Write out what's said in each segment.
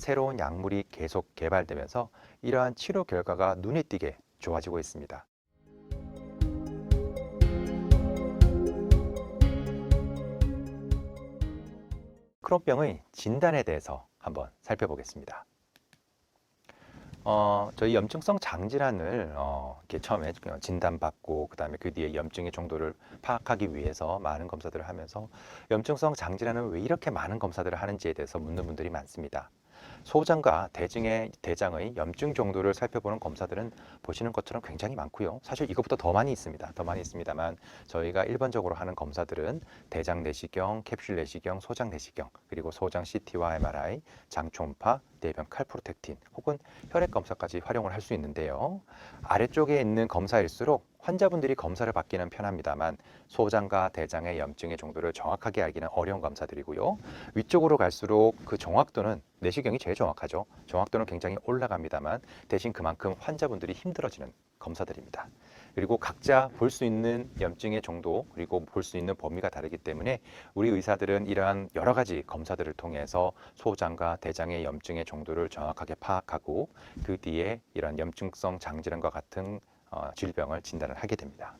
새로운 약물이 계속 개발되면서 이러한 치료 결과가 눈에 띄게 좋아지고 있습니다. 크론병의 진단에 대해서 한번 살펴보겠습니다. 저희 염증성 장질환을 이렇게 처음에 진단받고 그다음에 그 뒤에 염증의 정도를 파악하기 위해서 많은 검사들을 하면서 염증성 장질환은 왜 이렇게 많은 검사들을 하는지에 대해서 묻는 분들이 많습니다. 소장과 대장의 염증 정도를 살펴보는 검사들은 보시는 것처럼 굉장히 많고요. 사실 이것보다 더 많이 있습니다. 더 많이 있습니다만 저희가 일반적으로 하는 검사들은 대장 내시경, 캡슐 내시경, 소장 내시경, 그리고 소장 CT와 MRI, 장 초음파, 대변 칼프로텍틴 혹은 혈액 검사까지 활용을 할 수 있는데요. 아래쪽에 있는 검사일수록 환자분들이 검사를 받기는 편합니다만 소장과 대장의 염증의 정도를 정확하게 알기는 어려운 검사들이고요. 위쪽으로 갈수록 그 정확도는 내시경이 제일 정확하죠. 정확도는 굉장히 올라갑니다만 대신 그만큼 환자분들이 힘들어지는 검사들입니다. 그리고 각자 볼 수 있는 염증의 정도 그리고 볼 수 있는 범위가 다르기 때문에 우리 의사들은 이러한 여러 가지 검사들을 통해서 소장과 대장의 염증의 정도를 정확하게 파악하고 그 뒤에 이러한 염증성 장질환과 같은 질병을 진단을 하게 됩니다.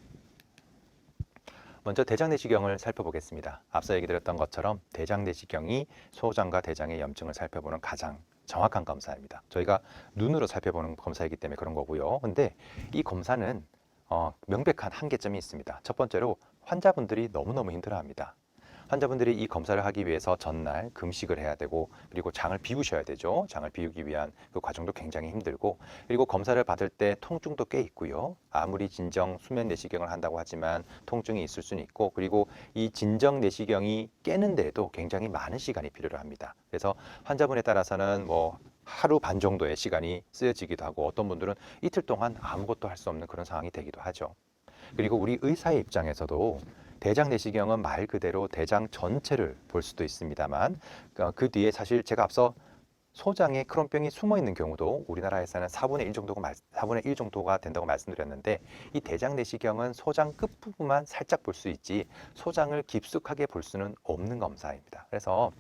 먼저 대장 내시경을 살펴보겠습니다. 앞서 얘기 드렸던 것처럼 대장 내시경이 소장과 대장의 염증을 살펴보는 가장 정확한 검사입니다. 저희가 눈으로 살펴보는 검사이기 때문에 그런 거고요. 근데 이 검사는 명백한 한계점이 있습니다. 첫 번째로 환자분들이 너무너무 힘들어합니다. 환자분들이 이 검사를 하기 위해서 전날 금식을 해야 되고 그리고 장을 비우셔야 되죠. 장을 비우기 위한 그 과정도 굉장히 힘들고 그리고 검사를 받을 때 통증도 꽤 있고요. 아무리 진정 수면 내시경을 한다고 하지만 통증이 있을 수는 있고 그리고 이 진정 내시경이 깨는데도 굉장히 많은 시간이 필요로 합니다. 그래서 환자분에 따라서는 뭐 하루 반 정도의 시간이 쓰여지기도 하고 어떤 분들은 이틀 동안 아무것도 할 수 없는 그런 상황이 되기도 하죠. 그리고 우리 의사의 입장에서도 대장 내시경은 말 그대로 대장 전체를 볼 수도 있습니다만 그 뒤에 사실 제가 앞서 소장에 크론병이 숨어 있는 경우도 우리나라에서는 4분의 1 정도가 된다고 말씀드렸는데 이 대장 내시경은 소장 끝부분만 살짝 볼 수 있지 소장을 깊숙하게 볼 수는 없는 검사입니다. 그래서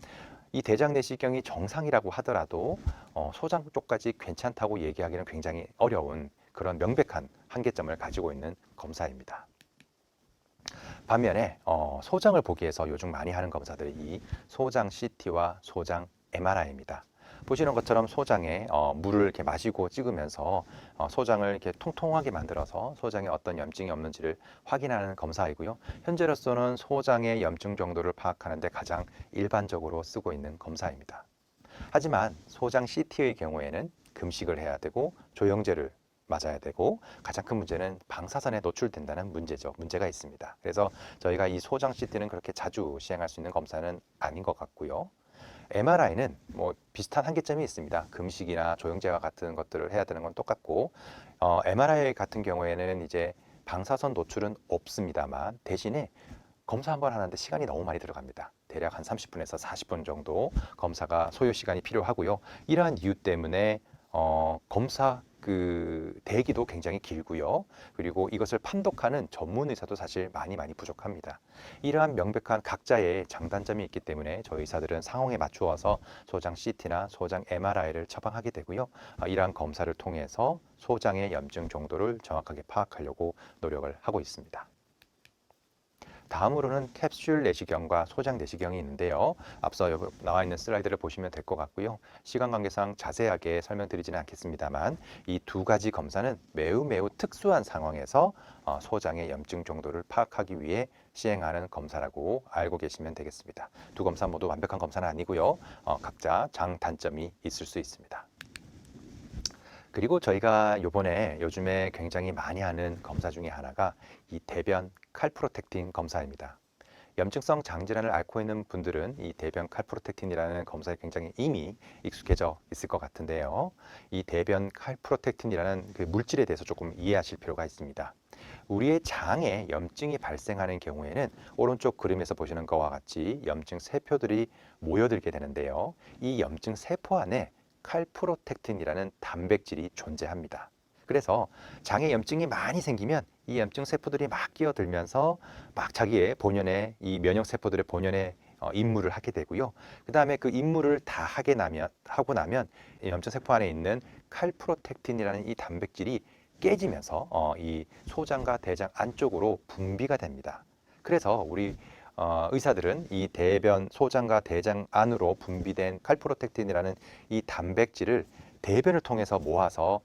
이 대장 내시경이 정상이라고 하더라도 소장 쪽까지 괜찮다고 얘기하기는 굉장히 어려운 그런 명백한 한계점을 가지고 있는 검사입니다. 반면에 소장을 보기 위해서 요즘 많이 하는 검사들이 이 소장 CT와 소장 MRI입니다. 보시는 것처럼 소장에 물을 이렇게 마시고 찍으면서 소장을 이렇게 통통하게 만들어서 소장에 어떤 염증이 없는지를 확인하는 검사이고요. 현재로서는 소장의 염증 정도를 파악하는 데 가장 일반적으로 쓰고 있는 검사입니다. 하지만 소장 CT의 경우에는 금식을 해야 되고 조영제를 맞아야 되고 가장 큰 문제는 방사선에 노출된다는 문제가 있습니다. 그래서 저희가 이 소장 CT는 그렇게 자주 시행할 수 있는 검사는 아닌 것 같고요. MRI는 뭐 비슷한 한계점이 있습니다. 금식이나 조영제와 같은 것들을 해야 되는 건 똑같고 MRI 같은 경우에는 이제 방사선 노출은 없습니다만 대신에 검사 한 번 하는데 시간이 너무 많이 들어갑니다. 대략 한 30분에서 40분 정도 검사가 소요 시간이 필요하고요. 이러한 이유 때문에 검사 그 대기도 굉장히 길고요. 그리고 이것을 판독하는 전문 의사도 사실 많이 부족합니다. 이러한 명백한 각자의 장단점이 있기 때문에 저희 의사들은 상황에 맞추어서 소장 CT나 소장 MRI를 처방하게 되고요. 이러한 검사를 통해서 소장의 염증 정도를 정확하게 파악하려고 노력을 하고 있습니다. 다음으로는 캡슐 내시경과 소장 내시경이 있는데요. 앞서 나와 있는 슬라이드를 보시면 될 것 같고요. 시간 관계상 자세하게 설명드리지는 않겠습니다만 이 두 가지 검사는 매우 특수한 상황에서 소장의 염증 정도를 파악하기 위해 시행하는 검사라고 알고 계시면 되겠습니다. 두 검사 모두 완벽한 검사는 아니고요. 각자 장단점이 있을 수 있습니다. 그리고 저희가 요즘에 굉장히 많이 하는 검사 중에 하나가 이 대변 칼프로텍틴 검사입니다. 염증성 장질환을 앓고 있는 분들은 이 대변 칼프로텍틴이라는 검사에 굉장히 이미 익숙해져 있을 것 같은데요. 이 대변 칼프로텍틴이라는 그 물질에 대해서 조금 이해하실 필요가 있습니다. 우리의 장에 염증이 발생하는 경우에는 오른쪽 그림에서 보시는 것과 같이 염증 세포들이 모여들게 되는데요. 이 염증 세포 안에 칼프로텍틴이라는 단백질이 존재합니다. 그래서 장에 염증이 많이 생기면 이 염증 세포들이 막 끼어들면서 막 자기의 본연의 이 면역 세포들의 본연의 임무를 하게 되고요. 그 다음에 그 임무를 다 하고 나면 이 염증 세포 안에 있는 칼프로텍틴이라는 이 단백질이 깨지면서 이 소장과 대장 안쪽으로 분비가 됩니다. 그래서 우리 의사들은 이 대변 소장과 대장 안으로 분비된 칼프로텍틴이라는 이 단백질을 대변을 통해서 모아서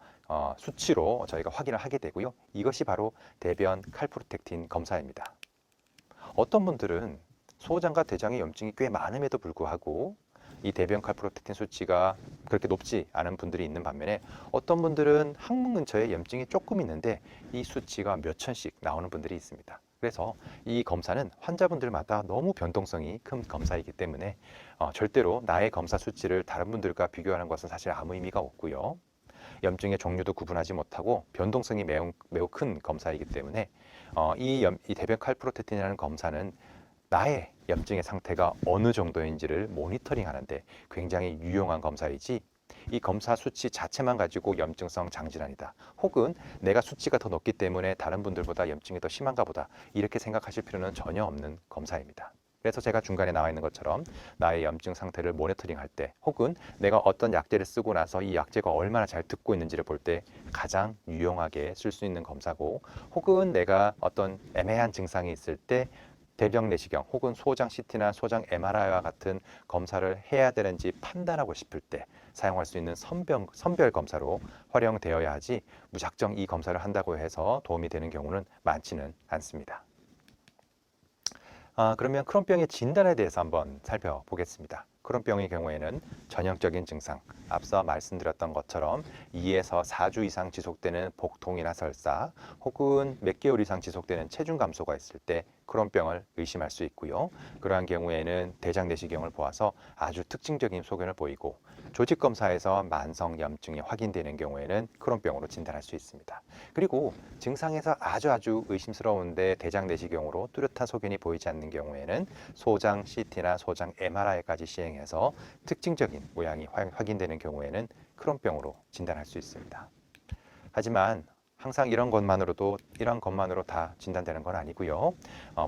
수치로 저희가 확인을 하게 되고요. 이것이 바로 대변 칼프로텍틴 검사입니다. 어떤 분들은 소장과 대장의 염증이 꽤 많음에도 불구하고 이 대변 칼프로텍틴 수치가 그렇게 높지 않은 분들이 있는 반면에 어떤 분들은 항문 근처에 염증이 조금 있는데 이 수치가 몇 천씩 나오는 분들이 있습니다. 그래서 이 검사는 환자분들마다 너무 변동성이 큰 검사이기 때문에 절대로 나의 검사 수치를 다른 분들과 비교하는 것은 사실 아무 의미가 없고요. 염증의 종류도 구분하지 못하고 변동성이 매우 큰 검사이기 때문에 이 대변 칼프로텍틴이라는 검사는 나의 염증의 상태가 어느 정도인지를 모니터링 하는데 굉장히 유용한 검사이지, 이 검사 수치 자체만 가지고 염증성 장질환이다, 혹은 내가 수치가 더 높기 때문에 다른 분들보다 염증이 더 심한가 보다, 이렇게 생각하실 필요는 전혀 없는 검사입니다. 그래서 제가 중간에 나와 있는 것처럼 나의 염증 상태를 모니터링 할 때, 혹은 내가 어떤 약제를 쓰고 나서 이 약제가 얼마나 잘 듣고 있는지를 볼 때 가장 유용하게 쓸 수 있는 검사고, 혹은 내가 어떤 애매한 증상이 있을 때 대변 내시경 혹은 소장 CT나 소장 MRI와 같은 검사를 해야 되는지 판단하고 싶을 때 사용할 수 있는 선별 검사로 활용되어야 하지, 무작정 이 검사를 한다고 해서 도움이 되는 경우는 많지는 않습니다. 그러면 크론병의 진단에 대해서 한번 살펴보겠습니다. 크론병의 경우에는 전형적인 증상, 앞서 말씀드렸던 것처럼 2에서 4주 이상 지속되는 복통이나 설사, 혹은 몇 개월 이상 지속되는 체중 감소가 있을 때 크론병을 의심할 수 있고요. 그러한 경우에는 대장 내시경을 보아서 아주 특징적인 소견을 보이고, 조직 검사에서 만성 염증이 확인되는 경우에는 크론병으로 진단할 수 있습니다. 그리고 증상에서 아주 의심스러운데 대장 내시경으로 뚜렷한 소견이 보이지 않는 경우에는 소장 CT나 소장 MRI까지 시행해서 특징적인 모양이 확인되는 경우에는 크론병으로 진단할 수 있습니다. 하지만 항상 이런 것만으로 다 진단되는 건 아니고요.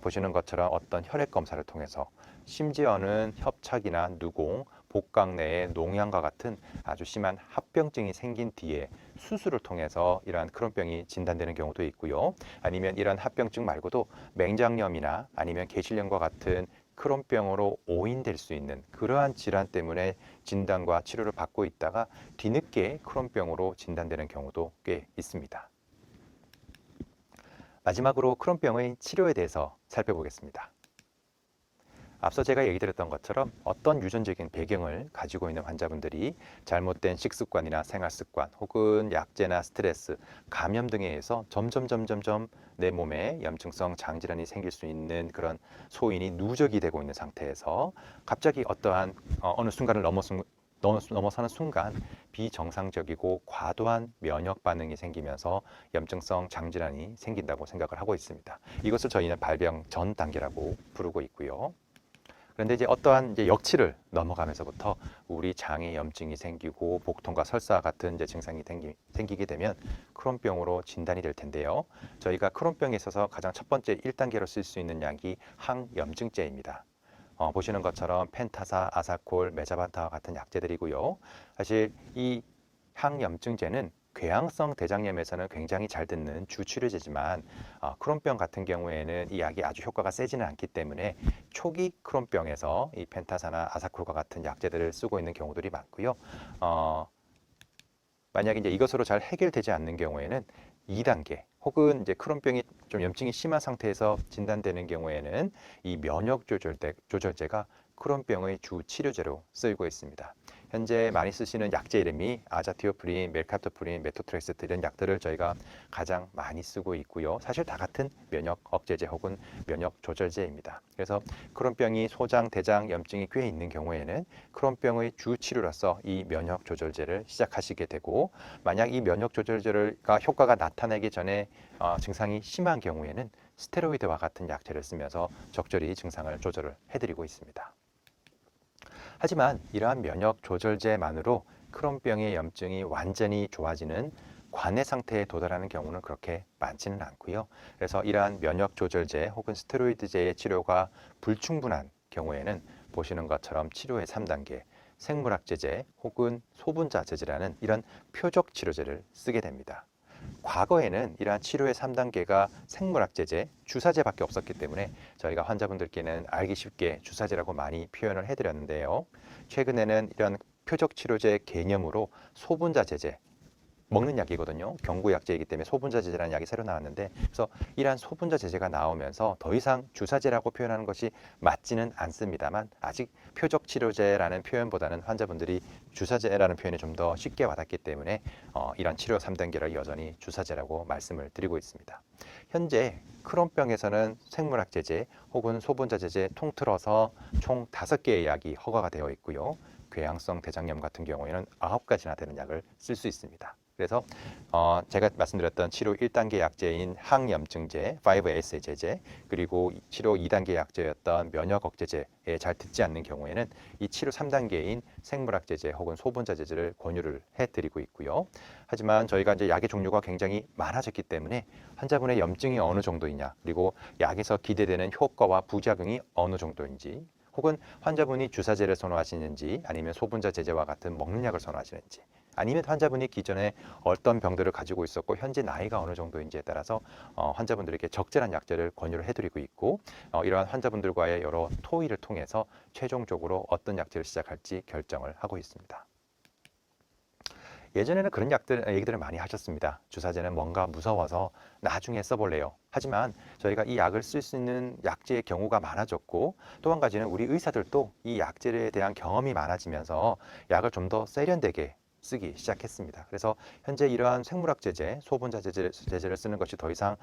보시는 것처럼 어떤 혈액 검사를 통해서, 심지어는 협착이나 누공, 복강 내에 농양과 같은 아주 심한 합병증이 생긴 뒤에 수술을 통해서 이러한 크론병이 진단되는 경우도 있고요. 아니면 이러한 합병증 말고도 맹장염이나 아니면 계실염과 같은 크론병으로 오인될 수 있는 그러한 질환 때문에 진단과 치료를 받고 있다가 뒤늦게 크론병으로 진단되는 경우도 꽤 있습니다. 마지막으로 크론병의 치료에 대해서 살펴보겠습니다. 앞서 제가 얘기 드렸던 것처럼 어떤 유전적인 배경을 가지고 있는 환자분들이 잘못된 식습관이나 생활습관, 혹은 약제나 스트레스, 감염 등에 의해서 점점 내 몸에 염증성 장질환이 생길 수 있는 그런 소인이 누적이 되고 있는 상태에서 갑자기 어떠한 어느 순간을 넘어서는 순간 비정상적이고 과도한 면역 반응이 생기면서 염증성 장질환이 생긴다고 생각을 하고 있습니다. 이것을 저희는 발병 전 단계라고 부르고 있고요. 그런데 이제 어떠한 역치를 넘어가면서부터 우리 장에 염증이 생기고 복통과 설사 같은 증상이 생기게 되면 크론병으로 진단이 될 텐데요. 저희가 크론병에 있어서 가장 첫 번째 1단계로 쓸 수 있는 약이 항염증제입니다. 보시는 것처럼 펜타사, 아사콜, 메자반타와 같은 약제들이고요. 사실 이 항염증제는 궤양성 대장염에서는 굉장히 잘 듣는 주치료제지만 크론병 같은 경우에는 이 약이 아주 효과가 세지는 않기 때문에 초기 크론병에서 이 펜타사나 아사콜과 같은 약제들을 쓰고 있는 경우들이 많고요. 만약에 이제 이것으로 잘 해결되지 않는 경우에는 2단계 혹은 이제 크론병이 좀 염증이 심한 상태에서 진단되는 경우에는 이 면역 조절제가 크론병의 주 치료제로 쓰이고 있습니다. 현재 많이 쓰시는 약제 이름이 아자티오프린, 멜카토프린, 메토트렉스트 이런 약들을 저희가 가장 많이 쓰고 있고요. 사실 다 같은 면역 억제제 혹은 면역 조절제입니다. 그래서 크론병이 소장, 대장 염증이 꽤 있는 경우에는 크론병의 주 치료로서 이 면역 조절제를 시작하시게 되고, 만약 이 면역 조절제가 효과가 나타나기 전에 증상이 심한 경우에는 스테로이드와 같은 약제를 쓰면서 적절히 증상을 조절을 해드리고 있습니다. 하지만 이러한 면역 조절제만으로 크론병의 염증이 완전히 좋아지는 관해 상태에 도달하는 경우는 그렇게 많지는 않고요. 그래서 이러한 면역 조절제 혹은 스테로이드제의 치료가 불충분한 경우에는 보시는 것처럼 치료의 3단계 생물학제제 혹은 소분자제제라는 이런 표적 치료제를 쓰게 됩니다. 과거에는 이러한 치료의 3단계가 생물학제제, 주사제밖에 없었기 때문에 저희가 환자분들께는 알기 쉽게 주사제라고 많이 표현을 해드렸는데요. 최근에는 이런 표적 치료제 개념으로 소분자제제, 먹는 약이거든요. 경구약제이기 때문에 소분자제제라는 약이 새로 나왔는데, 그래서 이러한 소분자제제가 나오면서 더 이상 주사제라고 표현하는 것이 맞지는 않습니다만, 아직 표적치료제라는 표현보다는 환자분들이 주사제라는 표현이 좀 더 쉽게 와닿기 때문에 이러한 치료 3단계를 여전히 주사제라고 말씀을 드리고 있습니다. 현재 크론병에서는 생물학제제 혹은 소분자제제 통틀어서 총 5개의 약이 허가가 되어 있고요. 궤양성 대장염 같은 경우에는 9가지나 되는 약을 쓸 수 있습니다. 그래서 제가 말씀드렸던 치료 1단계 약제인 항염증제, 5-ASA 제제, 그리고 치료 2단계 약제였던 면역 억제제에 잘 듣지 않는 경우에는 이 치료 3단계인 생물학제제 혹은 소분자제제를 권유를 해드리고 있고요. 하지만 저희가 이제 약의 종류가 굉장히 많아졌기 때문에 환자분의 염증이 어느 정도이냐, 그리고 약에서 기대되는 효과와 부작용이 어느 정도인지, 혹은 환자분이 주사제를 선호하시는지 아니면 소분자제제와 같은 먹는 약을 선호하시는지, 아니면 환자분이 기존에 어떤 병들을 가지고 있었고 현재 나이가 어느 정도인지에 따라서 환자분들에게 적절한 약제를 권유를 해드리고 있고, 이러한 환자분들과의 여러 토의를 통해서 최종적으로 어떤 약제를 시작할지 결정을 하고 있습니다. 예전에는 그런 얘기들을 많이 하셨습니다. 주사제는 뭔가 무서워서 나중에 써볼래요. 하지만 저희가 이 약을 쓸 수 있는 약제의 경우가 많아졌고, 또 한 가지는 우리 의사들도 이 약제에 대한 경험이 많아지면서 약을 좀 더 세련되게 쓰기 시작했습니다. 그래서 현재 이러한 생물학제제, 소분자제제를 쓰는 것이 더 이상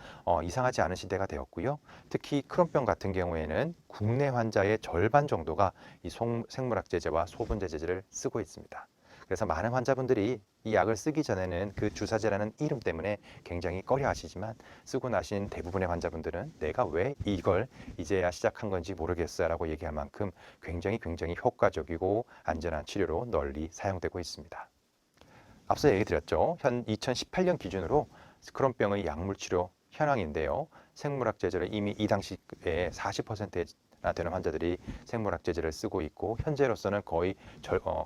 이상하지 않은 시대가 되었고요. 특히 크론병 같은 경우에는 국내 환자의 절반 정도가 이 생물학제제와 소분자제제를 쓰고 있습니다. 그래서 많은 환자분들이 이 약을 쓰기 전에는 그 주사제라는 이름 때문에 굉장히 꺼려 하시지만, 쓰고 나신 대부분의 환자분들은 내가 왜 이걸 이제야 시작한 건지 모르겠어요 라고 얘기할 만큼 굉장히 효과적이고 안전한 치료로 널리 사용되고 있습니다. 앞서 얘기 드렸죠. 현 2018년 기준으로 크론병의 약물 치료 현황인데요. 생물학제제를 이미 이 당시에 40%나 되는 환자들이 생물학제제를 쓰고 있고, 현재로서는 거의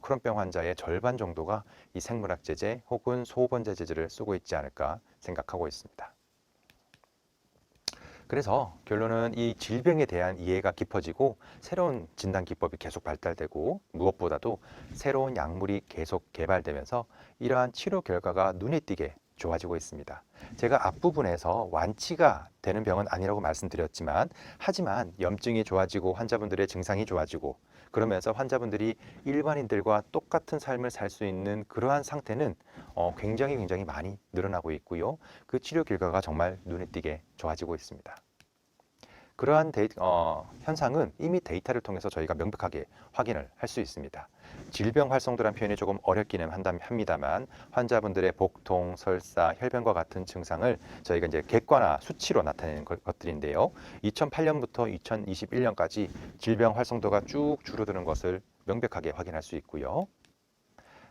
크론병 환자의 절반 정도가 이 생물학제제 혹은 소분자제제를 쓰고 있지 않을까 생각하고 있습니다. 그래서 결론은 이 질병에 대한 이해가 깊어지고 새로운 진단 기법이 계속 발달되고, 무엇보다도 새로운 약물이 계속 개발되면서 이러한 치료 결과가 눈에 띄게 좋아지고 있습니다. 제가 앞부분에서 완치가 되는 병은 아니라고 말씀드렸지만, 하지만 염증이 좋아지고 환자분들의 증상이 좋아지고, 그러면서 환자분들이 일반인들과 똑같은 삶을 살 수 있는 그러한 상태는 굉장히 많이 늘어나고 있고요. 그 치료 결과가 정말 눈에 띄게 좋아지고 있습니다. 그러한 현상은 이미 데이터를 통해서 저희가 명백하게 확인을 할 수 있습니다. 질병 활성도라는 표현이 조금 어렵기는 합니다만, 환자분들의 복통, 설사, 혈변과 같은 증상을 저희가 이제 객관화 수치로 나타내는 것들인데요. 2008년부터 2021년까지 질병 활성도가 쭉 줄어드는 것을 명백하게 확인할 수 있고요.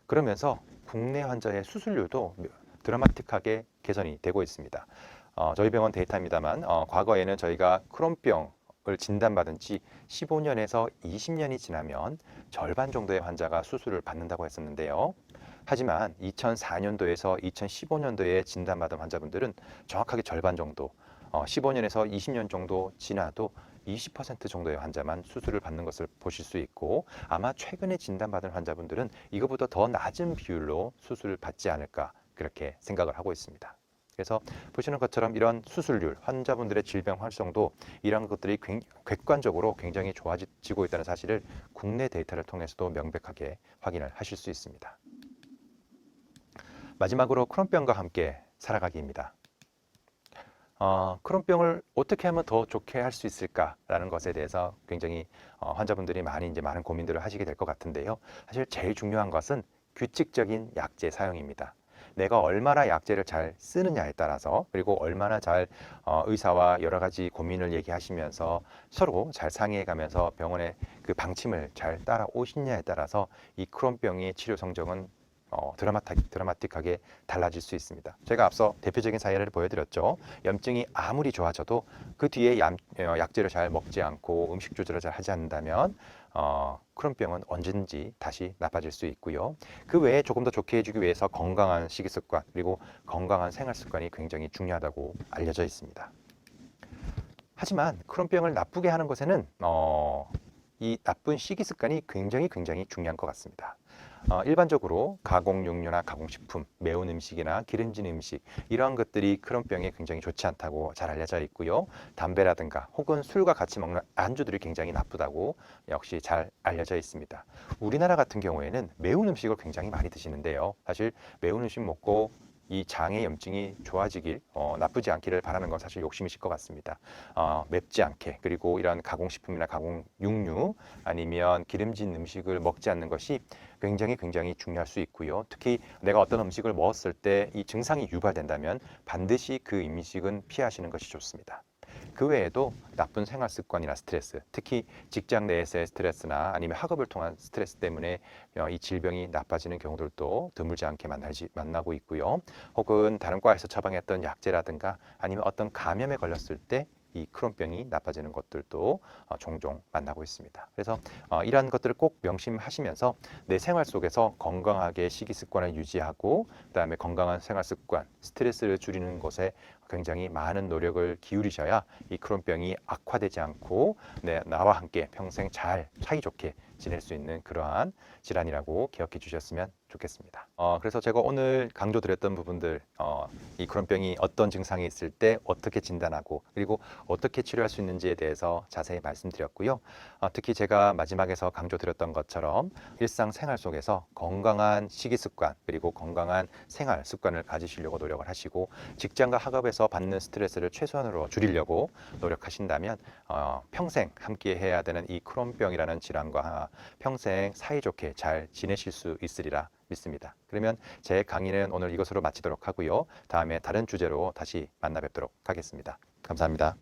그러면서 국내 환자의 수술률도 드라마틱하게 개선이 되고 있습니다. 저희 병원 데이터입니다만, 과거에는 저희가 크론병을 진단받은 지 15년에서 20년이 지나면 절반 정도의 환자가 수술을 받는다고 했었는데요. 하지만 2004년도에서 2015년도에 진단받은 환자분들은 정확하게 절반 정도, 15년에서 20년 정도 지나도 20% 정도의 환자만 수술을 받는 것을 보실 수 있고, 아마 최근에 진단받은 환자분들은 이거보다 더 낮은 비율로 수술을 받지 않을까 그렇게 생각을 하고 있습니다. 그래서 보시는 것처럼 이런 수술률, 환자분들의 질병 활성도, 이런 것들이 객관적으로 굉장히 좋아지고 있다는 사실을 국내 데이터를 통해서도 명백하게 확인을 하실 수 있습니다. 마지막으로 크론병과 함께 살아가기입니다. 크론병을 어떻게 하면 더 좋게 할 수 있을까라는 것에 대해서 굉장히 환자분들이 많은 고민들을 하시게 될 것 같은데요. 사실 제일 중요한 것은 규칙적인 약제 사용입니다. 내가 얼마나 약제를 잘 쓰느냐에 따라서, 그리고 얼마나 잘 의사와 여러 가지 고민을 얘기하시면서 서로 잘 상의해 가면서 병원의 그 방침을 잘 따라오시냐에 따라서 이 크론병의 치료 성적은 드라마틱하게 달라질 수 있습니다. 제가 앞서 대표적인 사례를 보여드렸죠. 염증이 아무리 좋아져도 그 뒤에 약제를 잘 먹지 않고 음식 조절을 잘 하지 않는다면 크론병은 언제든지 다시 나빠질 수 있고요. 그 외에 조금 더 좋게 해주기 위해서 건강한 식이습관 그리고 건강한 생활습관이 굉장히 중요하다고 알려져 있습니다. 하지만 크론병을 나쁘게 하는 것에는 이 나쁜 식이습관이 굉장히 중요한 것 같습니다. 일반적으로 가공육류나 가공식품, 매운 음식이나 기름진 음식 이러한 것들이 크론병에 굉장히 좋지 않다고 잘 알려져 있고요. 담배라든가 혹은 술과 같이 먹는 안주들이 굉장히 나쁘다고 역시 잘 알려져 있습니다. 우리나라 같은 경우에는 매운 음식을 굉장히 많이 드시는데요. 사실 매운 음식 먹고 이 장의 염증이 좋아지길 나쁘지 않기를 바라는 건 사실 욕심이실 것 같습니다. 맵지 않게 그리고 이런 가공식품이나 가공육류 아니면 기름진 음식을 먹지 않는 것이 굉장히 중요할 수 있고요. 특히 내가 어떤 음식을 먹었을 때 이 증상이 유발된다면 반드시 그 음식은 피하시는 것이 좋습니다. 그 외에도 나쁜 생활 습관이나 스트레스, 특히 직장 내에서의 스트레스나 아니면 학업을 통한 스트레스 때문에 이 질병이 나빠지는 경우들도 드물지 않게 만나고 있고요. 혹은 다른 과에서 처방했던 약제라든가 아니면 어떤 감염에 걸렸을 때 이 크론병이 나빠지는 것들도 종종 만나고 있습니다. 그래서 이러한 것들을 꼭 명심하시면서 내 생활 속에서 건강하게 식이 습관을 유지하고 그다음에 건강한 생활 습관, 스트레스를 줄이는 것에 굉장히 많은 노력을 기울이셔야 이 크론병이 악화되지 않고 나와 함께 평생 잘 사이좋게 지낼 수 있는 그러한 질환이라고 기억해 주셨으면 좋겠습니다. 그래서 제가 오늘 강조드렸던 부분들, 이 크론병이 어떤 증상이 있을 때 어떻게 진단하고 그리고 어떻게 치료할 수 있는지에 대해서 자세히 말씀드렸고요. 특히 제가 마지막에서 강조드렸던 것처럼 일상생활 속에서 건강한 식이습관 그리고 건강한 생활 습관을 가지시려고 노력을 하시고 직장과 학업에서 받는 스트레스를 최소한으로 줄이려고 노력하신다면 평생 함께 해야 되는 이 크론병이라는 질환과 평생 사이좋게 잘 지내실 수 있으리라 믿습니다. 그러면 제 강의는 오늘 이것으로 마치도록 하고요. 다음에 다른 주제로 다시 만나 뵙도록 하겠습니다. 감사합니다.